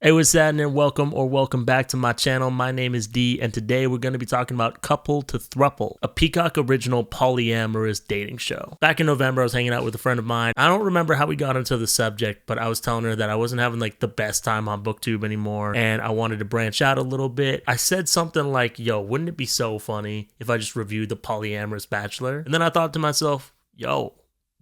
Hey, what's happening? Welcome back to my channel. My name is D, and today we're going to be talking about Couple to Throuple, a Peacock original polyamorous dating show. Back in November, I was hanging out with a friend of mine. I don't remember how we got into the subject, but I was telling her that I wasn't having like the best time on BookTube anymore, and I wanted to branch out a little bit. I said something like, yo, wouldn't it be so funny if I just reviewed The Polyamorous Bachelor? And then I thought to myself, yo,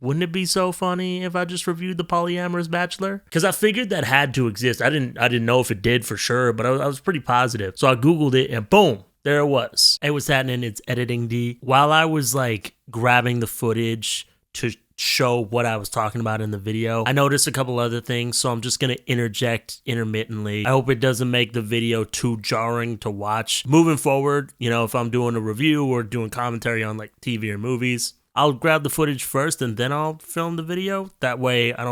wouldn't it be so funny if I just reviewed The Polyamorous Bachelor? Because I figured that had to exist. I didn't know if it did for sure, but I was pretty positive. So I Googled it and boom, there it was. Hey, what's happening? It's Editing D. While I was like grabbing the footage to show what I was talking about in the video, I noticed a couple other things, so I'm just going to interject intermittently. I hope it doesn't make the video too jarring to watch. Moving forward, you know, if I'm doing a review or doing commentary on like TV or movies, I'll grab the footage first and then I'll film the video. That way I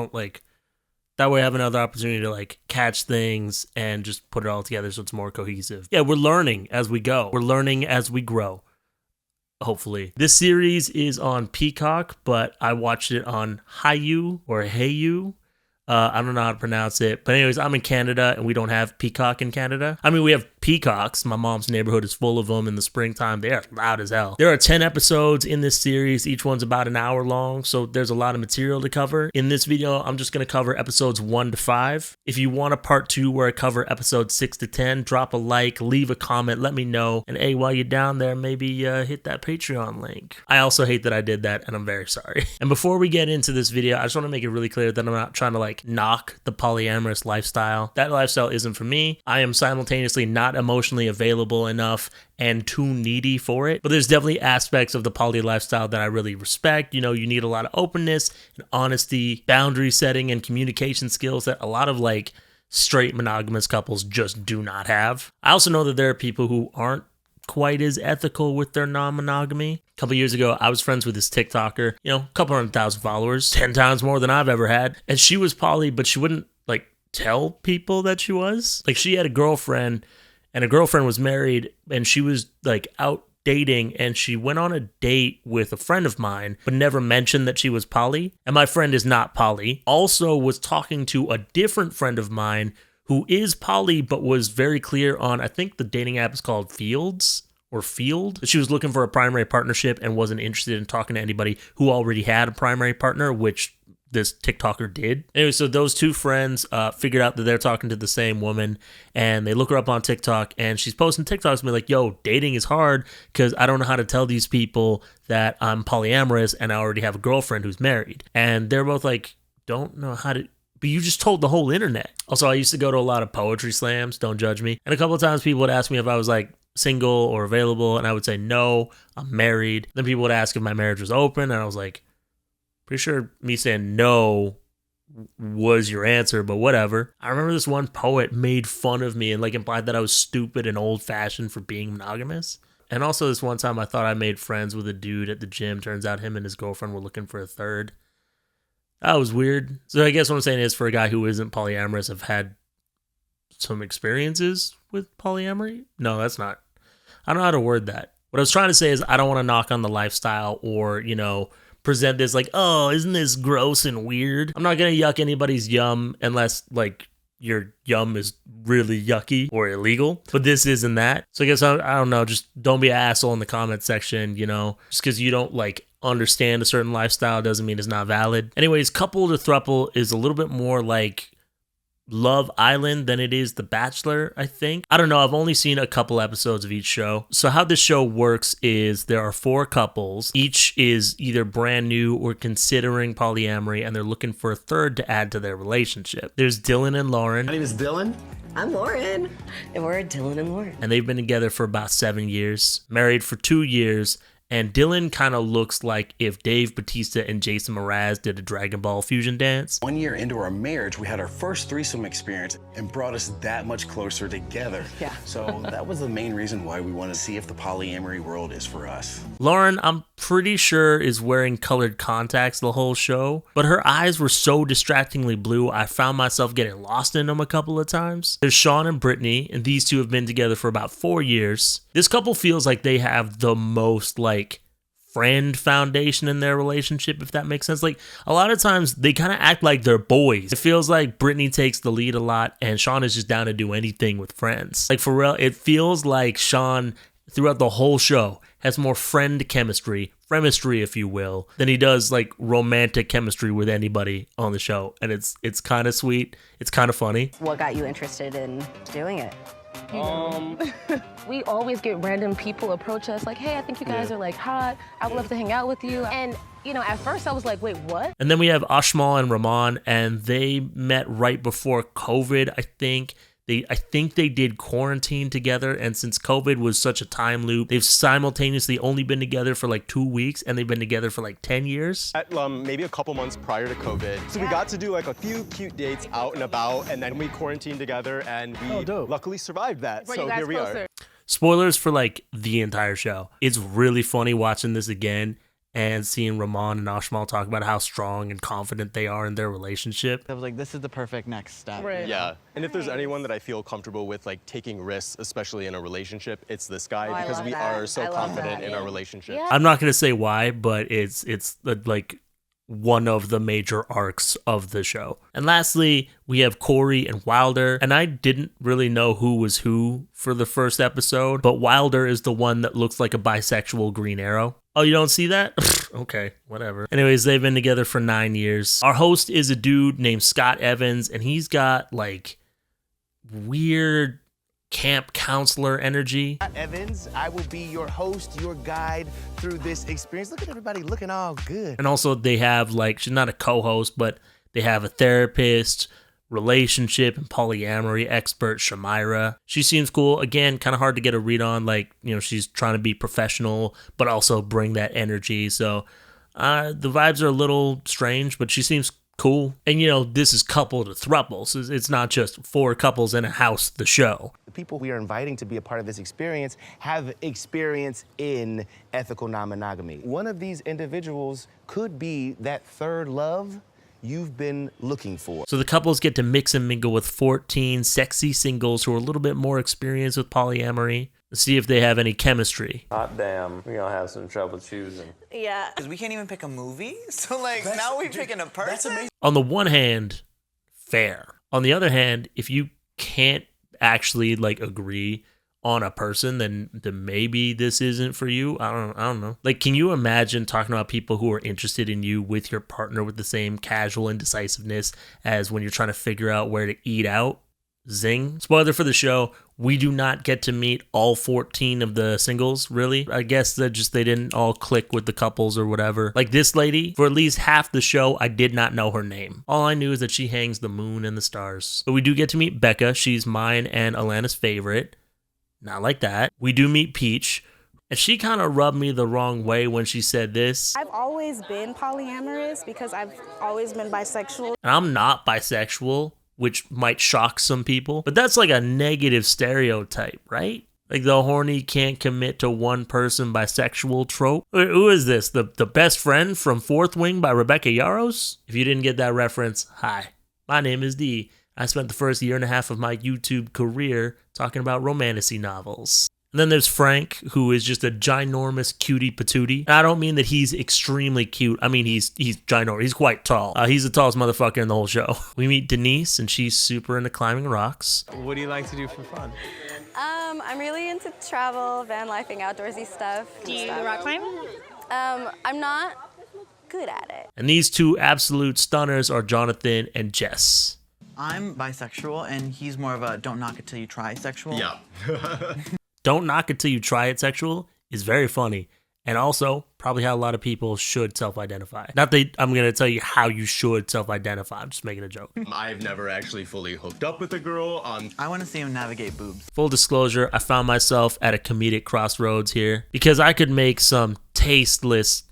have another opportunity to like catch things and just put it all together so it's more cohesive. Yeah, we're learning as we go. We're learning as we grow. Hopefully. This series is on Peacock, but I watched it on Hayu or Hayu. I don't know how to pronounce it. But anyways, I'm in Canada and we don't have Peacock in Canada. I mean, we have peacocks. My mom's neighborhood is full of them in the springtime. They are loud as hell. There are 10 episodes in this series. Each one's about an hour long, so there's a lot of material to cover. In this video, I'm just going to cover episodes 1 to 5. If you want a part 2 where I cover episodes 6 to 10, drop a like, leave a comment, let me know. And hey, while you're down there, maybe hit that Patreon link. I also hate that I did that, and I'm very sorry. And before we get into this video, I just want to make it really clear that I'm not trying to like knock the polyamorous lifestyle. That lifestyle isn't for me. I am simultaneously not emotionally available enough and too needy for it. But there's definitely aspects of the poly lifestyle that I really respect. You know, you need a lot of openness and honesty, boundary setting, and communication skills that a lot of like straight monogamous couples just do not have. I also know that there are people who aren't quite as ethical with their non-monogamy. A couple years ago, I was friends with this TikToker, you know, a couple 100,000 followers, 10 times more than I've ever had. And she was poly, but she wouldn't like tell people that she was. Like, she had a girlfriend and her girlfriend was married and she was like out dating, and she went on a date with a friend of mine but never mentioned that she was poly. And my friend is not poly. Also was talking to a different friend of mine who is poly but was very clear on, I think the dating app is called Fields or Field. She was looking for a primary partnership and wasn't interested in talking to anybody who already had a primary partner, which this TikToker did. Anyway, so those two friends figured out that they're talking to the same woman, and they look her up on TikTok, and she's posting TikToks and be like, yo, dating is hard because I don't know how to tell these people that I'm polyamorous and I already have a girlfriend who's married. And they're both like, don't know how to... But you just told the whole internet. Also, I used to go to a lot of poetry slams, don't judge me. And a couple of times people would ask me if I was like single or available, and I would say, no, I'm married. Then people would ask if my marriage was open, and I was like, pretty sure me saying no was your answer, but whatever. I remember this one poet made fun of me and like implied that I was stupid and old-fashioned for being monogamous. And also this one time I thought I made friends with a dude at the gym. Turns out him and his girlfriend were looking for a third. That was weird. So I guess what I'm saying is, for a guy who isn't polyamorous, I've had some experiences with polyamory. No, that's not. I don't know how to word that. What I was trying to say is I don't want to knock on the lifestyle or, you know, present this like, oh, isn't this gross and weird? I'm not going to yuck anybody's yum unless like your yum is really yucky or illegal. But this isn't that. So I guess I don't know. Just don't be an asshole in the comment section, you know, just because you don't like understand a certain lifestyle doesn't mean it's not valid. Anyways, Couple to Throuple is a little bit more like Love Island than it is The Bachelor, I think. I don't know. I've only seen a couple episodes of each show. So how this show works is there are 4 couples. Each is either brand new or considering polyamory, and they're looking for a third to add to their relationship. There's Dylan and Lauren. My name is Dylan. I'm Lauren. And we're Dylan and Lauren. And they've been together for about 7 years, married for 2 years. And Dylan kind of looks like if Dave Bautista and Jason Mraz did a Dragon Ball fusion dance. 1 year into our marriage, we had our first threesome experience and brought us that much closer together. Yeah. So that was the main reason why we wanted to see if the polyamory world is for us. Lauren, I'm pretty sure, is wearing colored contacts the whole show, but her eyes were so distractingly blue, I found myself getting lost in them a couple of times. There's Sean and Brittany, and these two have been together for about 4 years. This couple feels like they have the most like friend foundation in their relationship, if that makes sense. Like, a lot of times they kind of act like they're boys. It feels like Brittany takes the lead a lot and Sean is just down to do anything with friends. Like, for real, it feels like Sean throughout the whole show has more friend chemistry, fremistry if you will, than he does like romantic chemistry with anybody on the show. And it's kind of sweet. It's kind of funny. What got you interested in doing it? We always get random people approach us like, hey, I think you guys are like hot. I would love to hang out with you. And, you know, at first I was like, wait, what? And then we have Ashmal and Rahman, and they met right before COVID, I think. I think they did quarantine together, and since COVID was such a time loop, they've simultaneously only been together for like 2 weeks, and they've been together for like 10 years. Maybe a couple months prior to COVID. So we got to do like a few cute dates out and about, and then we quarantined together, and we luckily survived that. So here we are. Spoilers for like the entire show. It's really funny watching this again and seeing Rahman and Ashmal talk about how strong and confident they are in their relationship. I was like, this is the perfect next step. Right. Yeah, and if there's anyone that I feel comfortable with like taking risks, especially in a relationship, it's this guy because we are so confident in our relationship. Yeah. I'm not going to say why, but it's like one of the major arcs of the show. And lastly, we have Corey and Wilder. And I didn't really know who was who for the first episode, but Wilder is the one that looks like a bisexual Green Arrow. Oh, you don't see that? Okay, whatever. Anyways, they've been together for 9 years. Our host is a dude named Scott Evans, and he's got like weird camp counselor energy. Evans, I will be your host, your guide through this experience. Look at everybody looking all good. And also they have like, she's not a co-host, but they have a therapist, relationship and polyamory expert, Shamira. She seems cool. Again, kind of hard to get a read on. Like, you know, she's trying to be professional, but also bring that energy. So the vibes are a little strange, but she seems cool. And, you know, this is couple to throuple. So it's not just 4 couples in a house, the show. The people we are inviting to be a part of this experience have experience in ethical non-monogamy. One of these individuals could be that third love you've been looking for. So the couples get to mix and mingle with 14 sexy singles who are a little bit more experienced with polyamory. Let's see if they have any chemistry. Hot damn, we're gonna have some trouble choosing. Yeah. Because we can't even pick a movie? So, like, now we're picking a person? That's amazing. On the one hand, fair. On the other hand, if you can't actually, like, agree on a person, then maybe this isn't for you. I don't know. Like, can you imagine talking about people who are interested in you with your partner with the same casual indecisiveness as when you're trying to figure out where to eat out? Zing. Spoiler for the show, we do not get to meet all 14 of the singles, really. I guess they didn't all click with the couples or whatever. Like this lady, for at least half the show, I did not know her name. All I knew is that she hangs the moon and the stars. But we do get to meet Becca. She's mine and Alana's favorite. Not like that. We do meet Peach, and she kind of rubbed me the wrong way when she said this. I've always been polyamorous because I've always been bisexual. And I'm not bisexual, which might shock some people, but that's like a negative stereotype, right? Like the horny can't commit to one person bisexual trope. Who is this? The best friend from Fourth Wing by Rebecca Yarros? If you didn't get that reference, hi, my name is Dee. I spent the first year and a half of my YouTube career talking about romantasy novels. And then there's Frank, who is just a ginormous cutie patootie. And I don't mean that he's extremely cute. I mean, he's ginormous. He's quite tall. He's the tallest motherfucker in the whole show. We meet Denise, and she's super into climbing rocks. What do you like to do for fun? I'm really into travel, van lifing, outdoorsy stuff. Do you rock climb? I'm not good at it. And these two absolute stunners are Jonathan and Jess. I'm bisexual, and he's more of a don't knock it till you try sexual. Yeah. Don't knock it till you try it sexual is very funny. And also, probably how a lot of people should self-identify. Not that I'm going to tell you how you should self-identify. I'm just making a joke. I've never actually fully hooked up with a girl. I want to see him navigate boobs. Full disclosure, I found myself at a comedic crossroads here because I could make some tasteless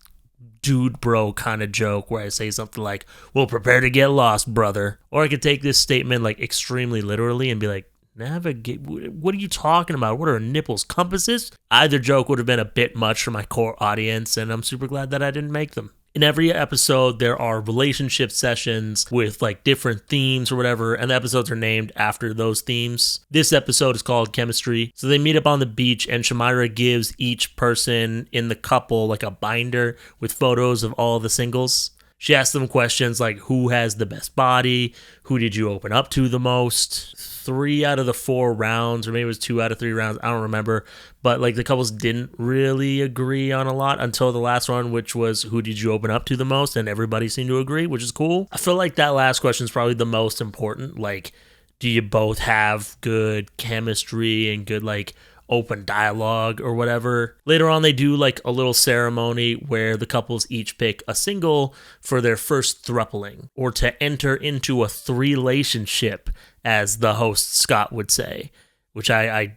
dude bro kind of joke where I say something like, well, prepare to get lost, brother. Or I could take this statement like extremely literally and be like, navigate, what are you talking about? What are nipples, compasses? Either joke would have been a bit much for my core audience, and I'm super glad that I didn't make them. In every episode, there are relationship sessions with like different themes or whatever, and the episodes are named after those themes. This episode is called Chemistry. So they meet up on the beach, and Shamira gives each person in the couple like a binder with photos of all the singles. She asks them questions like, who has the best body? Who did you open up to the most? 3 out of the 4 rounds, or maybe it was 2 out of 3 rounds, I don't remember. But like the couples didn't really agree on a lot until the last one, which was, who did you open up to the most? And everybody seemed to agree, which is cool. I feel like that last question is probably the most important. Like, do you both have good chemistry and good like open dialogue or whatever? Later on, they do like a little ceremony where the couples each pick a single for their first throupling, or to enter into a three-relationship, as the host Scott would say, which I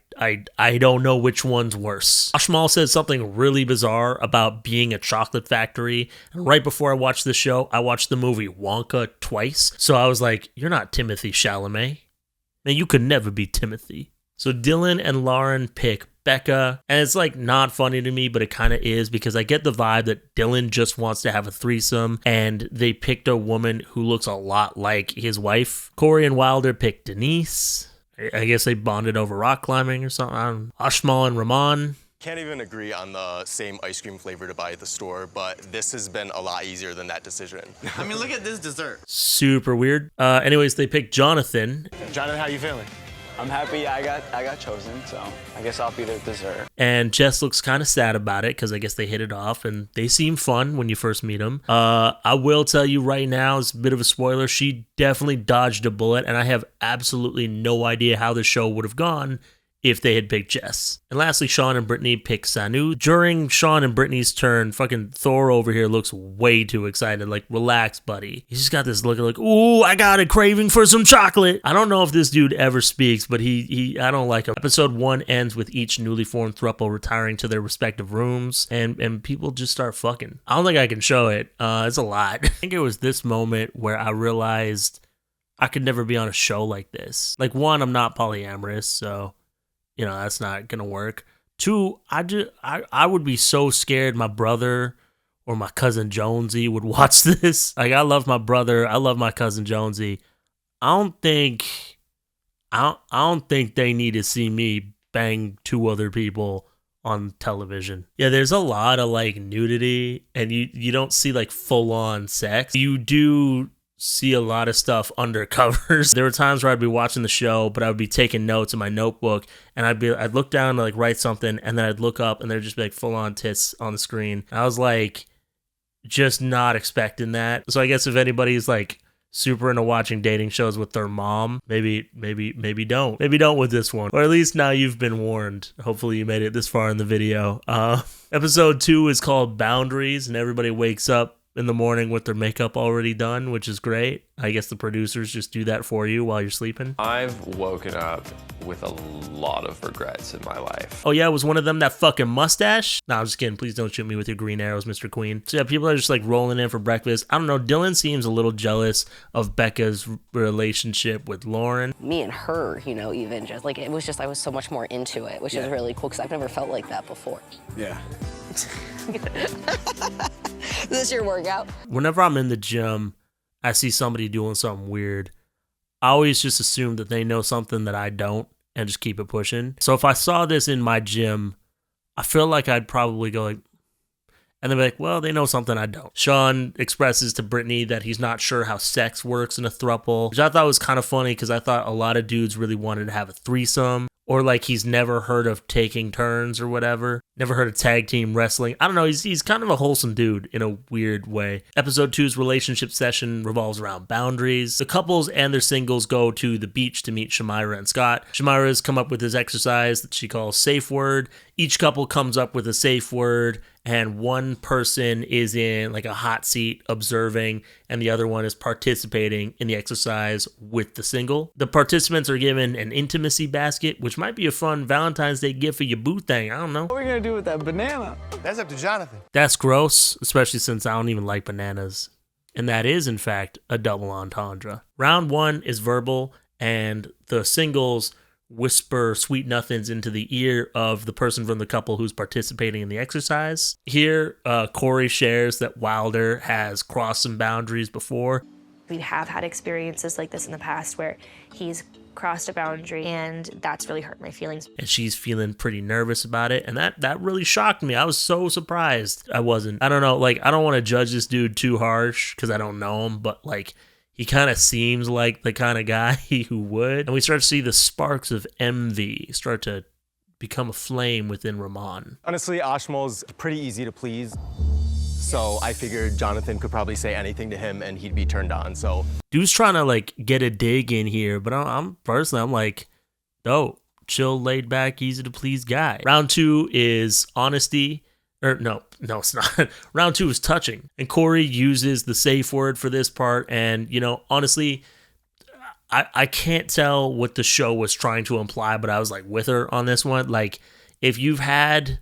don't know which one's worse. Ashmal said something really bizarre about being a chocolate factory. And right before I watched the show, I watched the movie Wonka twice. So I was like, you're not Timothy Chalamet. Man, you could never be Timothy. So Dylan and Lauren pick Becca, and it's like not funny to me, but it kind of is, because I get the vibe that Dylan just wants to have a threesome, and they picked a woman who looks a lot like his wife. Corey and Wilder picked Denise. I guess they bonded over rock climbing or something. Ashmal and Rahman. Can't even agree on the same ice cream flavor to buy at the store, but this has been a lot easier than that decision. I mean, look at this dessert. Super weird. Anyways, they picked Jonathan. Jonathan, how you feeling? I'm happy I got chosen, so I guess I'll be the dessert. And Jess looks kind of sad about it, because I guess they hit it off, and they seem fun when you first meet them. I will tell you right now, it's a bit of a spoiler, she definitely dodged a bullet, and I have absolutely no idea how the show would have gone if they had picked Jess. And lastly, Sean and Brittany pick Sanu. During Sean and Brittany's turn, fucking Thor over here looks way too excited. Like, relax, buddy. He's just got this look like, ooh, I got a craving for some chocolate. I don't know if this dude ever speaks, but I don't like him. Episode 1 ends with each newly formed throuple retiring to their respective rooms, and people just start fucking. I don't think I can show it. It's a lot. I think it was this moment where I realized I could never be on a show like this. Like, 1, I'm not polyamorous, so you know, that's not gonna work. 2, I would be so scared my brother or my cousin Jonesy would watch this. Like, I love my brother, I love my cousin Jonesy. I don't think they need to see me bang 2 other people on television. Yeah, there's a lot of like nudity, and you don't see like full on sex. You do see a lot of stuff under covers. There were times where I'd be watching the show, but I would be taking notes in my notebook, and I'd look down to like write something, and then I'd look up, and there'd just be like full on tits on the screen. I was like, just not expecting that. So I guess if anybody's like super into watching dating shows with their mom, maybe don't with this one, or at least now you've been warned. Hopefully you made it this far in the video. Episode 2 is called Boundaries, and everybody wakes up in the morning with their makeup already done, which is great. I guess the producers just do that for you while you're sleeping. I've woken up with a lot of regrets in my life. Oh yeah, was one of them that fucking mustache? No, I'm just kidding. Please don't shoot me with your green arrows, Mr. Queen. So yeah, people are just like rolling in for breakfast. I don't know, Dylan seems a little jealous of Becca's relationship with Lauren. Me and her, you know, even just like, it was just, I was so much more into it, which is really cool, because I've never felt like that before. Yeah. Is this your workout? Whenever I'm in the gym, I see somebody doing something weird, I always just assume that they know something that I don't and just keep it pushing. So if I saw this in my gym, I feel like I'd probably go like, and they'd be like, well, they know something I don't. Sean expresses to Brittany that he's not sure how sex works in a throuple, which I thought was kind of funny, because I thought a lot of dudes really wanted to have a threesome. Or like he's never heard of taking turns or whatever. Never heard of tag team wrestling. I don't know, he's kind of a wholesome dude in a weird way. Episode 2's relationship session revolves around boundaries. The couples and their singles go to the beach to meet Shamira and Scott. Shamira's come up with this exercise that she calls safe word. Each couple comes up with a safe word, and one person is in like a hot seat observing, and the other one is participating in the exercise with the single. The participants are given an intimacy basket, which might be a fun Valentine's Day gift for your boo thing. I don't know. What are we gonna do with that banana? That's up to Jonathan. That's gross, especially since I don't even like bananas. And that is, in fact, a double entendre. Round 1 is verbal, and the singles whisper sweet nothings into the ear of the person from the couple who's participating in the exercise. Here, Corey shares that Wilder has crossed some boundaries before. We have had experiences like this in the past where he's crossed a boundary, and that's really hurt my feelings. And she's feeling pretty nervous about it, and that really shocked me. I was so surprised. I don't know, like, I don't want to judge this dude too harsh because I don't know him, but like, he kind of seems like the kind of guy who would. And we start to see the sparks of envy start to become a flame within Ramon. Honestly, Ashmal's pretty easy to please. So I figured Jonathan could probably say anything to him and he'd be turned on. So dude's trying to like get a dig in here, but I'm like, dope, chill, laid back, easy to please guy. Round 2 is honesty. Or no, it's not. Round 2 is touching. And Corey uses the safe word for this part. And, you know, honestly, I can't tell what the show was trying to imply, but I was like with her on this one. Like, if you've had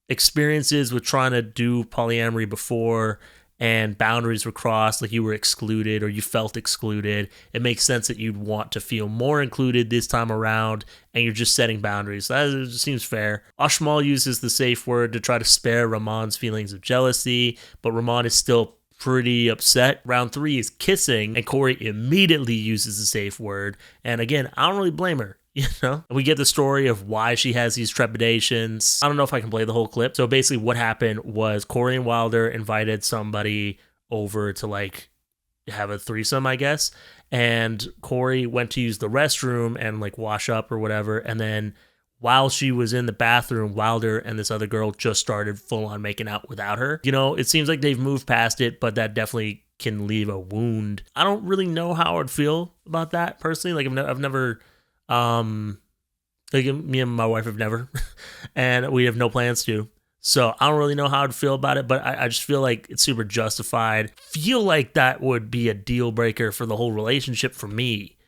experiences with trying to do polyamory before and boundaries were crossed, like you were excluded or you felt excluded, it makes sense that you'd want to feel more included this time around, and you're just setting boundaries. So that seems fair. Ashmal uses the safe word to try to spare Ramon's feelings of jealousy, but Ramon is still pretty upset. Round 3 is kissing, and Corey immediately uses the safe word. And again, I don't really blame her. You know, we get the story of why she has these trepidations. I don't know if I can play the whole clip. So basically what happened was Corey and Wilder invited somebody over to like have a threesome, I guess. And Corey went to use the restroom and like wash up or whatever. And then while she was in the bathroom, Wilder and this other girl just started full on making out without her. You know, it seems like they've moved past it, but that definitely can leave a wound. I don't really know how I'd feel about that personally. Like I've never... like me and my wife have never, and we have no plans to. So I don't really know how I'd feel about it, but I just feel like it's super justified. Feel like that would be a deal breaker for the whole relationship for me,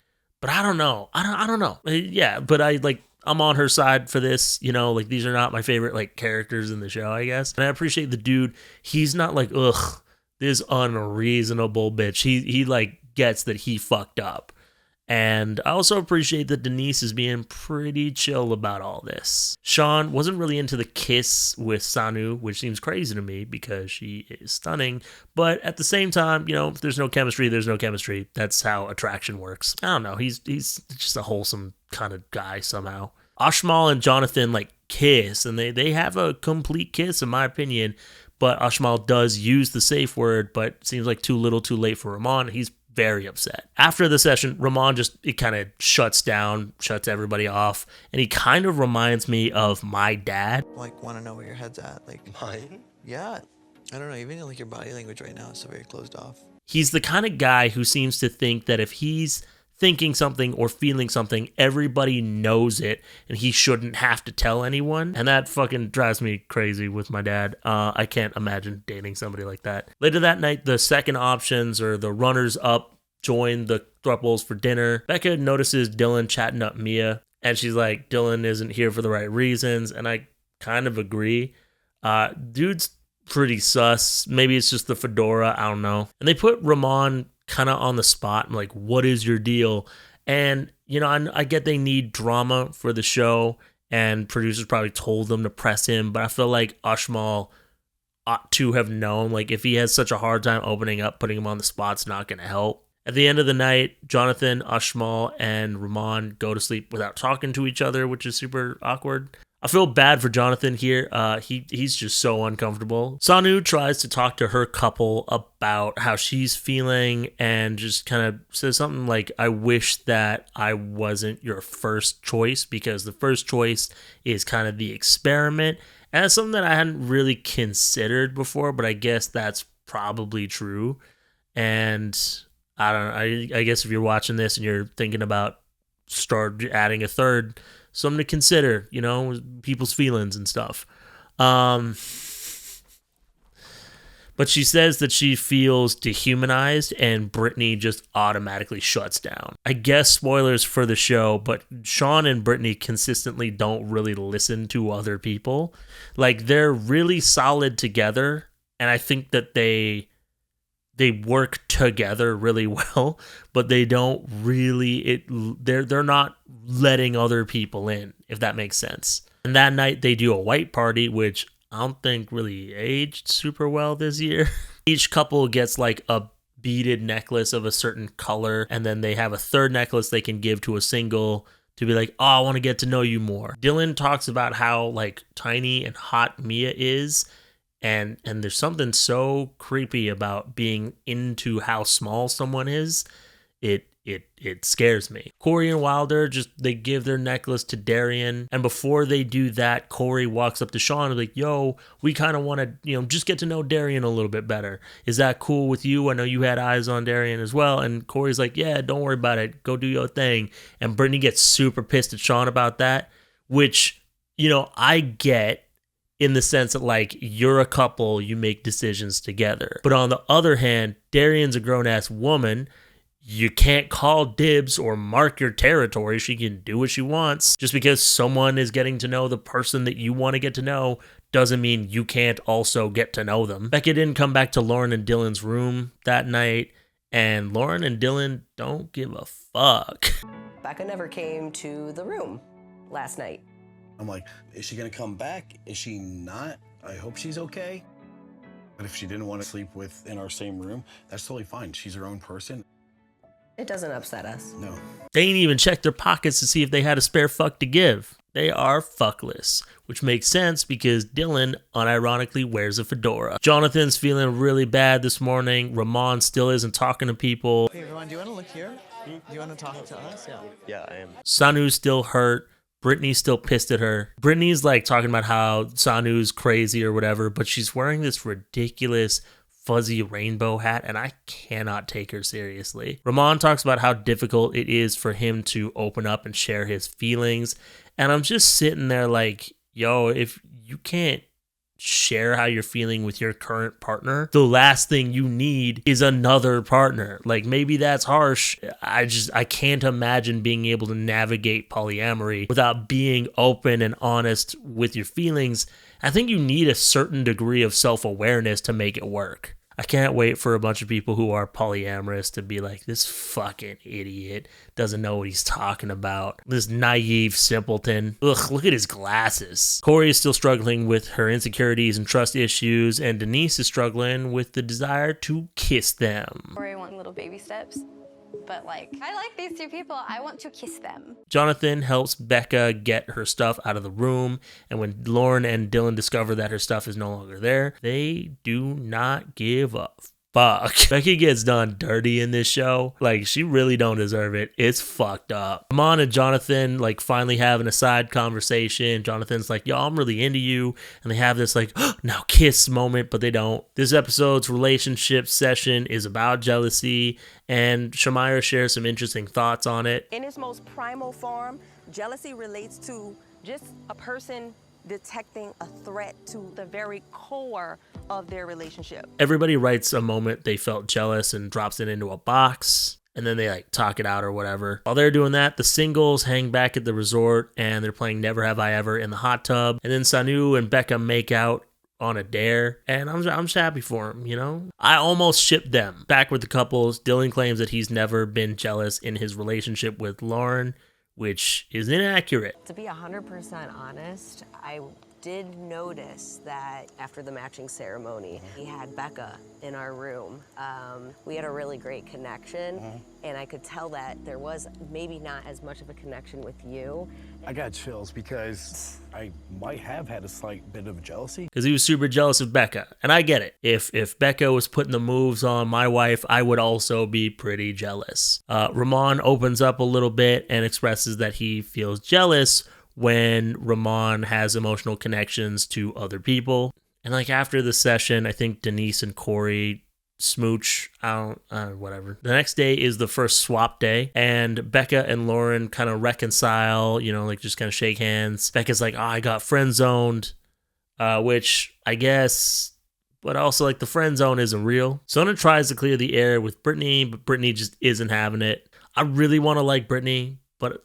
but I don't know. I don't know. Yeah, but I'm on her side for this. You know, like these are not my favorite like characters in the show, I guess. And I appreciate the dude. He's not like, ugh, this unreasonable bitch. He like gets that he fucked up. And I also appreciate that Denise is being pretty chill about all this. Sean wasn't really into the kiss with Sanu, which seems crazy to me because she is stunning. But at the same time, you know, if there's no chemistry, there's no chemistry. That's how attraction works. I don't know. He's just a wholesome kind of guy somehow. Ashmal and Jonathan like kiss, and they have a complete kiss in my opinion. But Ashmal does use the safe word, but seems like too little too late for Ramon. He's very upset. After the session, Ramon it kind of shuts down, shuts everybody off, and he kind of reminds me of my dad. Like, want to know where your head's at? Like, mine? Yeah. I don't know, even like your body language right now is so very closed off. He's the kind of guy who seems to think that if he's thinking something or feeling something, everybody knows it, and he shouldn't have to tell anyone. And that fucking drives me crazy with my dad. I can't imagine dating somebody like that. Later that night, the second options or the runners up join the Throuples for dinner. Becca notices Dylan chatting up Mia, and she's like, Dylan isn't here for the right reasons, and I kind of agree. Dude's pretty sus. Maybe it's just the fedora, I don't know. And they put Ramon kind of on the spot. I'm like, what is your deal? And, you know, I get they need drama for the show, and producers probably told them to press him, but I feel like Ashmal ought to have known, like, if he has such a hard time opening up, putting him on the spot's not going to help. At the end of the night, Jonathan, Ashmal, and Ramon go to sleep without talking to each other, which is super awkward. I feel bad for Jonathan here. He's just so uncomfortable. Sanu tries to talk to her couple about how she's feeling and just kind of says something like, I wish that I wasn't your first choice, because the first choice is kind of the experiment. And that's something that I hadn't really considered before, but I guess that's probably true. And I don't know. I guess if you're watching this and you're thinking about start adding a third, something to consider, you know, people's feelings and stuff. But she says that she feels dehumanized, and Brittany just automatically shuts down. I guess spoilers for the show, but Sean and Brittany consistently don't really listen to other people. Like, they're really solid together, and I think that they work together really well, but they don't really, they're not letting other people in, if that makes sense. And that night they do a white party, which I don't think really aged super well this year. Each couple gets like a beaded necklace of a certain color, and then they have a third necklace they can give to a single to be like, oh, I want to get to know you more. Dylan talks about how like tiny and hot Mia is, and there's something so creepy about being into how small someone is. It scares me. Corey and Wilder they give their necklace to Darian, and before they do that, Corey walks up to Sean and like, yo, we kind of want to, just get to know Darian a little bit better. Is that cool with you? I know you had eyes on Darian as well. And Corey's like, yeah, don't worry about it. Go do your thing. And Brittany gets super pissed at Sean about that, which, I get in the sense that like you're a couple, you make decisions together. But on the other hand, Darian's a grown-ass woman. You can't call dibs or mark your territory. She can do what she wants. Just because someone is getting to know the person that you want to get to know doesn't mean you can't also get to know them. Becca didn't come back to Lauren and Dylan's room that night, and Lauren and Dylan don't give a fuck. Becca never came to the room last night. I'm like, is she gonna come back? Is she not? I hope she's okay. But if she didn't want to sleep in our same room, that's totally fine. She's her own person. It doesn't upset us. No. They ain't even checked their pockets to see if they had a spare fuck to give. They are fuckless, which makes sense because Dylan unironically wears a fedora. Jonathan's feeling really bad this morning. Ramon still isn't talking to people. Hey, Ramon, do you want to look here? Do you want to talk to us? Yeah, I am. Sanu's still hurt. Brittany's still pissed at her. Brittany's like talking about how Sanu's crazy or whatever, but she's wearing this ridiculous fuzzy rainbow hat, and I cannot take her seriously. Ramon talks about how difficult it is for him to open up and share his feelings, and I'm just sitting there like, yo, if you can't share how you're feeling with your current partner, the last thing you need is another partner. Like, maybe that's harsh. I can't imagine being able to navigate polyamory without being open and honest with your feelings. I think you need a certain degree of self-awareness to make it work. I can't wait for a bunch of people who are polyamorous to be like, this fucking idiot doesn't know what he's talking about. This naive simpleton. Ugh, look at his glasses. Corey is still struggling with her insecurities and trust issues, and Denise is struggling with the desire to kiss them. Corey wants little baby steps. But I like these two people. I want to kiss them. Jonathan helps Becca get her stuff out of the room, and when Lauren and Dylan discover that her stuff is no longer there, they do not give a fuck. Becky gets done dirty in this show. Like, she really don't deserve it. It's fucked up. Ramon and Jonathan finally having a side conversation. Jonathan's like, yo, I'm really into you. And they have this now kiss moment, but they don't. This episode's relationship session is about jealousy, and Shamira shares some interesting thoughts on it. In its most primal form, jealousy relates to just a person detecting a threat to the very core of their relationship. Everybody writes a moment they felt jealous and drops it into a box, and then they talk it out or whatever. While they're doing that, the singles hang back at the resort and they're playing Never Have I Ever in the hot tub. And then Sanu and Becca make out on a dare, and I'm just happy for them, I almost shipped them. Back with the couples, Dylan claims that he's never been jealous in his relationship with Lauren, which is inaccurate. To be 100% honest, I did notice that after the matching ceremony, we had Becca in our room. We had a really great connection, and I could tell that there was maybe not as much of a connection with you. I got chills because I might have had a slight bit of jealousy. Because he was super jealous of Becca, and I get it. If Becca was putting the moves on my wife, I would also be pretty jealous. Ramon opens up a little bit and expresses that he feels jealous when Ramon has emotional connections to other people. And after the session, I think Denise and Corey smooch. Whatever. The next day is the first swap day, and Becca and Lauren kind of reconcile, just kind of shake hands. Becca's like, oh, I got friend zoned, which I guess, but also the friend zone isn't real. Sona tries to clear the air with Brittany, but Brittany just isn't having it. I really want to like Brittany, but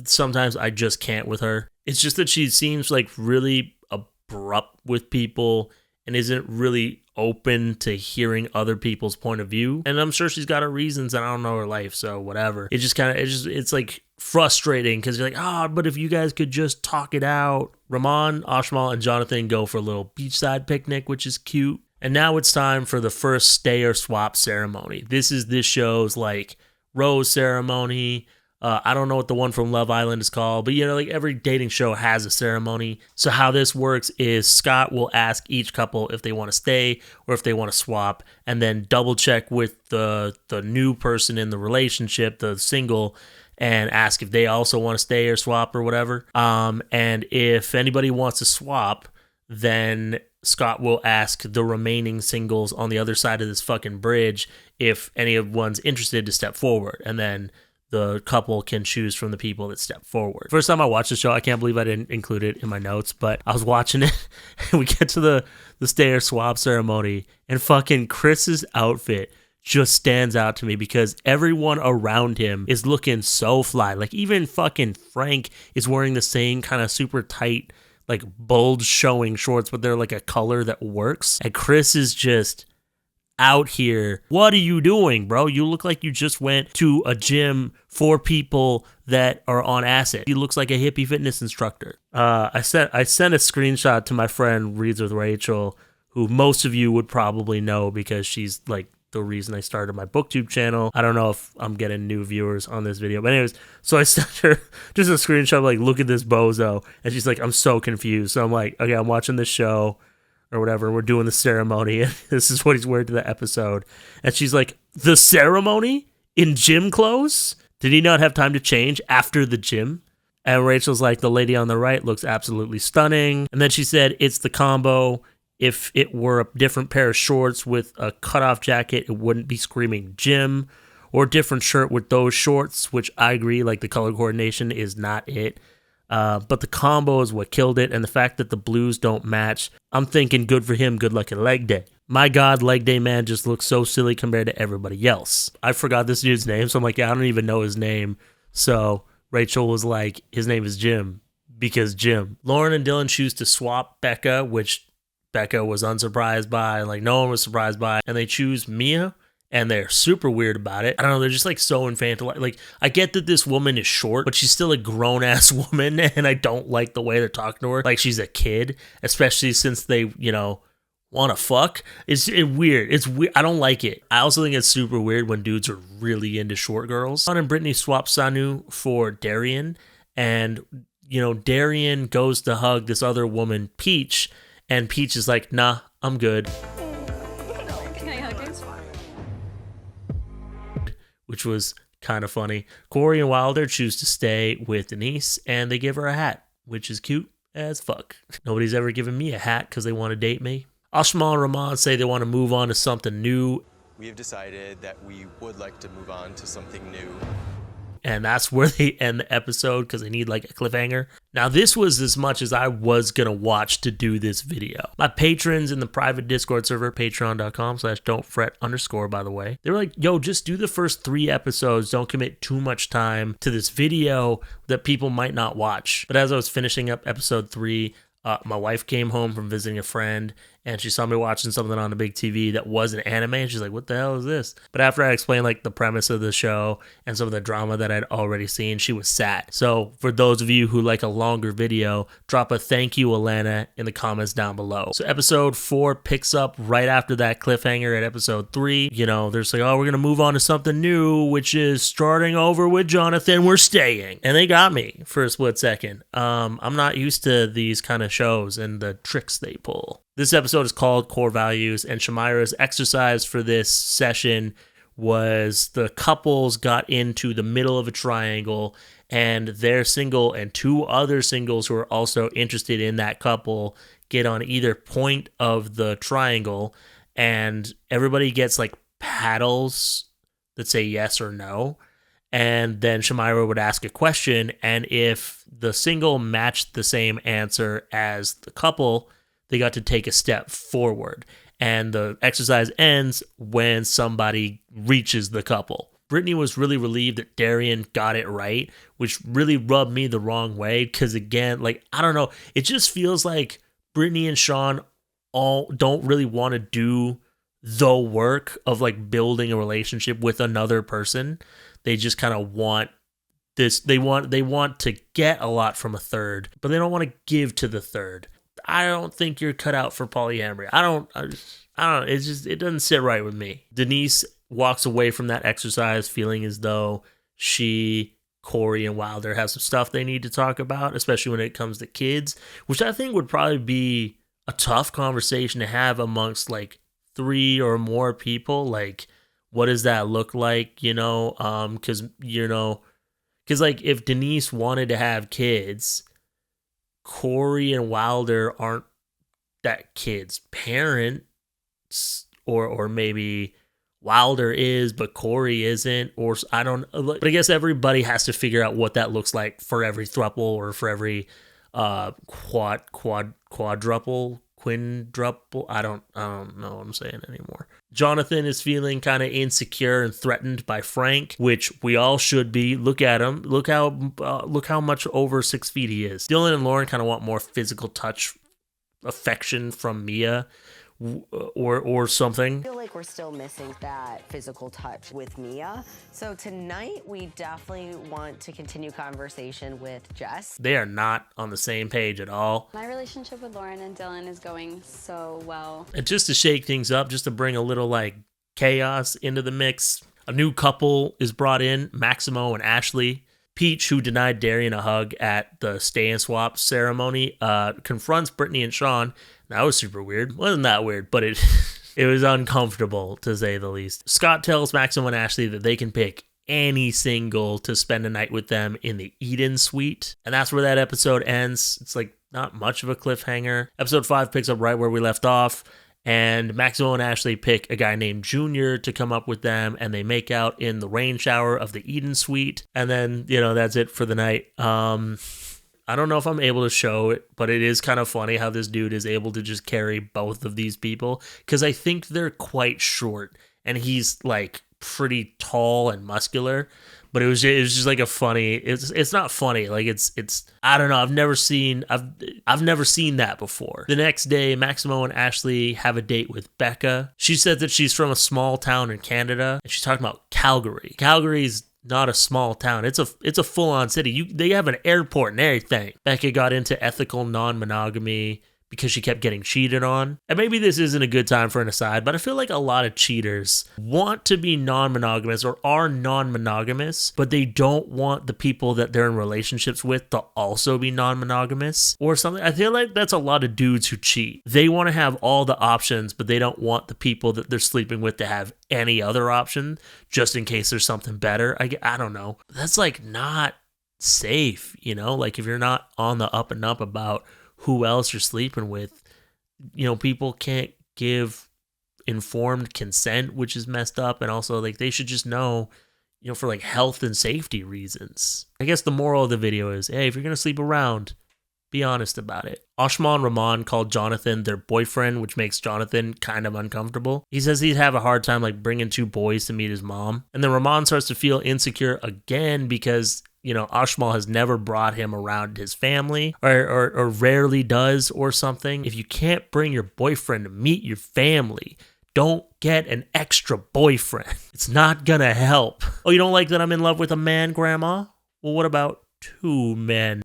sometimes I just can't with her. It's just that she seems really abrupt with people and isn't really open to hearing other people's point of view. And I'm sure she's got her reasons, and I don't know her life, so whatever. It just kind of, it's like frustrating because you're like, but if you guys could just talk it out. Ramon, Ashmal, and Jonathan go for a little beachside picnic, which is cute. And now it's time for the first stay or swap ceremony. This is this show's like rose ceremony. I don't know what the one from Love Island is called, but like every dating show has a ceremony. So how this works is Scott will ask each couple if they want to stay or if they want to swap, and then double check with the new person in the relationship, the single, and ask if they also want to stay or swap or whatever. And if anybody wants to swap, then Scott will ask the remaining singles on the other side of this fucking bridge if anyone's interested to step forward. And then the couple can choose from the people that step forward. First time I watched the show, I can't believe I didn't include it in my notes, but I was watching it and we get to the stay or swap ceremony, and fucking Chris's outfit just stands out to me because everyone around him is looking so fly. Like even fucking Frank is wearing the same kind of super tight, like bulge showing shorts, but they're like a color that works. And Chris is just out here. What are you doing, bro? You look like you just went to a gym for people that are on acid. He looks like a hippie fitness instructor. I sent a screenshot to my friend Reads with Rachel, who most of you would probably know because she's like the reason I started my booktube channel. I don't know if I'm getting new viewers on this video, but anyways, so I sent her just a screenshot like, look at this bozo, and she's like, I'm so confused. So I'm like, okay, I'm watching this show or whatever, we're doing the ceremony, and this is what he's wearing to the episode. And she's like, the ceremony? In gym clothes? Did he not have time to change after the gym? And Rachel's like, the lady on the right looks absolutely stunning. And then she said, it's the combo. If it were a different pair of shorts with a cutoff jacket, it wouldn't be screaming gym. Or a different shirt with those shorts, which I agree, like the color coordination is not it. But the combo is what killed it, and the fact that the blues don't match, I'm thinking good for him, good luck at leg day. My God, leg day man just looks so silly compared to everybody else. I forgot this dude's name, so I'm like, yeah, I don't even know his name. So Rachel was like, his name is Jim, because Jim. Lauren and Dylan choose to swap Becca, which Becca was unsurprised by, and like no one was surprised by, and they choose Mia. And they're super weird about it. I don't know, they're just like so infantile. Like, I get that this woman is short, but she's still a grown-ass woman, and I don't like the way they're talking to her. Like she's a kid, especially since they, want to fuck. It's weird. It's weird. I don't like it. I also think it's super weird when dudes are really into short girls. Sean and Brittany swap Sanu for Darian, and, Darian goes to hug this other woman, Peach, and Peach is like, nah, I'm good. Which was kind of funny. Corey and Wilder choose to stay with Denise, and they give her a hat, which is cute as fuck. Nobody's ever given me a hat because they want to date me. Ashmal and Rahman say they want to move on to something new. We have decided that we would like to move on to something new. And that's where they end the episode because they need like a cliffhanger. Now, this was as much as I was going to watch to do this video. My patrons in the private Discord server, patreon.com/don'tfret_, by the way, they were like, yo, just do the first 3 episodes. Don't commit too much time to this video that people might not watch. But as I was finishing up episode 3, my wife came home from visiting a friend, and she saw me watching something on the big TV that wasn't anime, and she's like, what the hell is this? But after I explained like the premise of the show and some of the drama that I'd already seen, she was sad. So for those of you who like a longer video, drop a thank you, Alana, in the comments down below. So episode 4 picks up right after that cliffhanger at episode 3. They're just like, oh, we're going to move on to something new, which is starting over with Jonathan. We're staying. And they got me for a split second. I'm not used to these kind of shows and the tricks they pull. This episode is called Core Values, and Shamira's exercise for this session was the couples got into the middle of a triangle, and their single and 2 other singles who are also interested in that couple get on either point of the triangle, and everybody gets like paddles that say yes or no. And then Shamira would ask a question, and if the single matched the same answer as the couple, they got to take a step forward. And the exercise ends when somebody reaches the couple. Brittany was really relieved that Darian got it right, which really rubbed me the wrong way. Because again, like, I don't know, it just feels like Brittany and Sean don't really want to do the work of like building a relationship with another person. They just kind of want this. They want to get a lot from a third, but they don't want to give to the third. I don't think you're cut out for polyamory. I don't. It doesn't sit right with me. Denise walks away from that exercise feeling as though Corey and Wilder have some stuff they need to talk about, especially when it comes to kids, which I think would probably be a tough conversation to have amongst like 3 or more people. Like, what does that look like? Because like if Denise wanted to have kids, Corey and Wilder aren't that kid's parents, or maybe Wilder is, but Corey isn't, or I don't. But I guess everybody has to figure out what that looks like for every throuple or for every quadruple, quindruple. I don't know what I'm saying anymore. Jonathan is feeling kind of insecure and threatened by Frank, which we all should be. Look at him. Look how much over 6 feet he is. Dylan and Lauren kind of want more physical touch, affection from Mia, or something. I feel like we're still missing that physical touch with Mia. So tonight we definitely want to continue conversation with Jess. They are not on the same page at all. My relationship with Lauren and Dylan is going so well. And just to shake things up, just to bring a little like chaos into the mix, a new couple is brought in, Maximo and Ashley. Peach, who denied Darian a hug at the stay and swap ceremony, confronts Brittany and Sean. That was super weird. Wasn't that weird, but it was uncomfortable, to say the least. Scott tells Maximo and Ashley that they can pick any single to spend a night with them in the Eden Suite. And that's where that episode ends. It's like not much of a cliffhanger. Episode 5 picks up right where we left off. And Maximo and Ashley pick a guy named Junior to come up with them, and they make out in the rain shower of the Eden Suite. And then, that's it for the night. I don't know if I'm able to show it, but it is kind of funny how this dude is able to just carry both of these people, because I think they're quite short, and he's like pretty tall and muscular. But it was just like a funny. It's not funny. Like it's I don't know. I've never seen that before. The next day, Maximo and Ashley have a date with Becca. She said that she's from a small town in Canada, and she's talking about Calgary. Calgary's not a small town. It's a full-on city. They have an airport and everything. Becca got into ethical non-monogamy because she kept getting cheated on. And maybe this isn't a good time for an aside, but I feel like a lot of cheaters want to be non-monogamous or are non-monogamous, but they don't want the people that they're in relationships with to also be non-monogamous or something. I feel like that's a lot of dudes who cheat. They want to have all the options, but they don't want the people that they're sleeping with to have any other option just in case there's something better. I don't know. That's like not safe, like if you're not on the up and up about who else you're sleeping with, people can't give informed consent, which is messed up. And also like they should just know, for like health and safety reasons. I guess the moral of the video is, hey, if you're going to sleep around, be honest about it. Ashma and Rahman called Jonathan their boyfriend, which makes Jonathan kind of uncomfortable. He says he'd have a hard time like bringing 2 boys to meet his mom. And then Rahman starts to feel insecure again because Ashmal has never brought him around his family or rarely does or something. If you can't bring your boyfriend to meet your family, don't get an extra boyfriend. It's not gonna help. Oh, you don't like that I'm in love with a man, Grandma? Well, what about 2 men?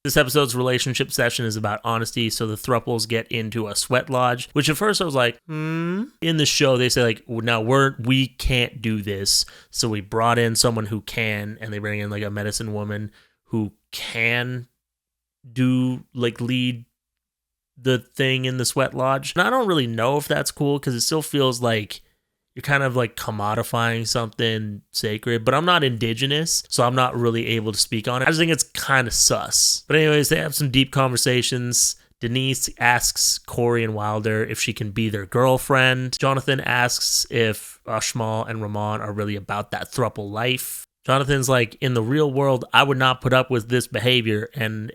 This episode's relationship session is about honesty, so the Throuples get into a sweat lodge, which at first I was like, In the show, they say like, now we can't do this, so we brought in someone who can, and they bring in like a medicine woman who can lead the thing in the sweat lodge. And I don't really know if that's cool, because it still feels like you're kind of like commodifying something sacred, but I'm not indigenous, so I'm not really able to speak on it. I just think it's kind of sus. But anyways, they have some deep conversations. Denise asks Corey and Wilder if she can be their girlfriend. Jonathan asks if Ashmal and Rahman are really about that throuple life. Jonathan's like, in the real world, I would not put up with this behavior, and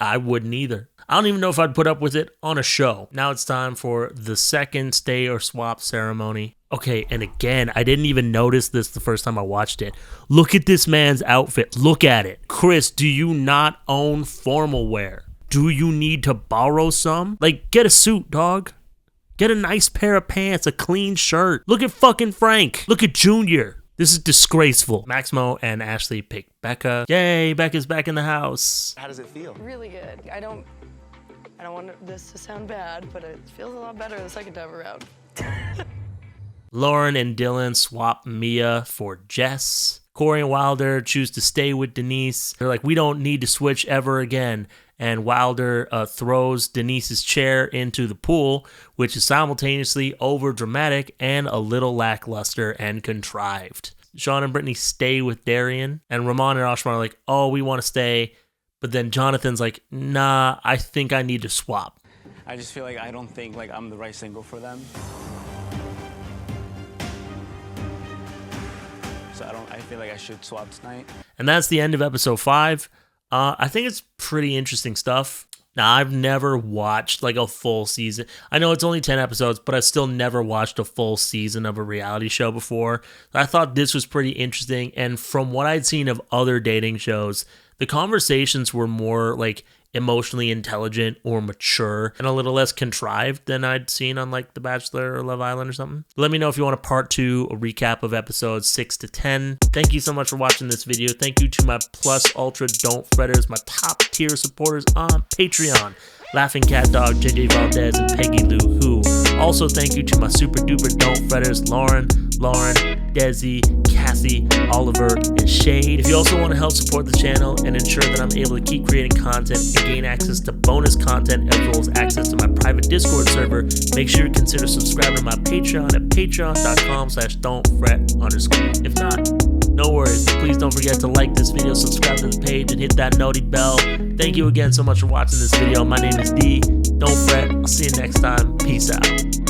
I wouldn't either. I don't even know if I'd put up with it on a show. Now it's time for the second stay or swap ceremony. Okay, and again, I didn't even notice this the first time I watched it. Look at this man's outfit. Look at it. Chris, do you not own formal wear? Do you need to borrow some? Like, get a suit, dog. Get a nice pair of pants, a clean shirt. Look at fucking Frank. Look at Junior. This is disgraceful. Maximo and Ashley picked Becca. Yay, Becca's back in the house. How does it feel? Really good. I don't want this to sound bad, but it feels a lot better the second time around. Lauren and Dylan swap Mia for Jess. Corey and Wilder choose to stay with Denise. They're like, we don't need to switch ever again. And Wilder throws Denise's chair into the pool, which is simultaneously overdramatic and a little lackluster and contrived. Sean and Brittany stay with Darian, and Ramon and Ashman are like, oh, we want to stay. But then Jonathan's like, nah, I think I need to swap. I just feel like I don't think like I'm the right single for them. So I feel like I should swap tonight. And that's the end of episode 5. I think it's pretty interesting stuff. Now, I've never watched like a full season. I know it's only 10 episodes, but I still never watched a full season of a reality show before. I thought this was pretty interesting. And from what I'd seen of other dating shows, the conversations were more like emotionally intelligent or mature and a little less contrived than I'd seen on like The Bachelor or Love Island or something. Let me know if you want a part 2, a recap of episodes 6 to 10. Thank you so much for watching this video. Thank you to my Plus Ultra Don't Fretters, my top tier supporters on Patreon. Laughing Cat Dog, JJ Valdez, and Peggy Lou Who. Also, thank you to my super duper Don't Fretters, Lauren, Desi, Cassie, Oliver, and Shade. If you also want to help support the channel and ensure that I'm able to keep creating content and gain access to bonus content as well as access to my private Discord server, make sure you consider subscribing to my Patreon at patreon.com/don'tfret_. If not, no worries. Please don't forget to like this video, subscribe to the page, and hit that noti bell. Thank you again so much for watching this video. My name is D. Don't fret. I'll see you next time. Peace out.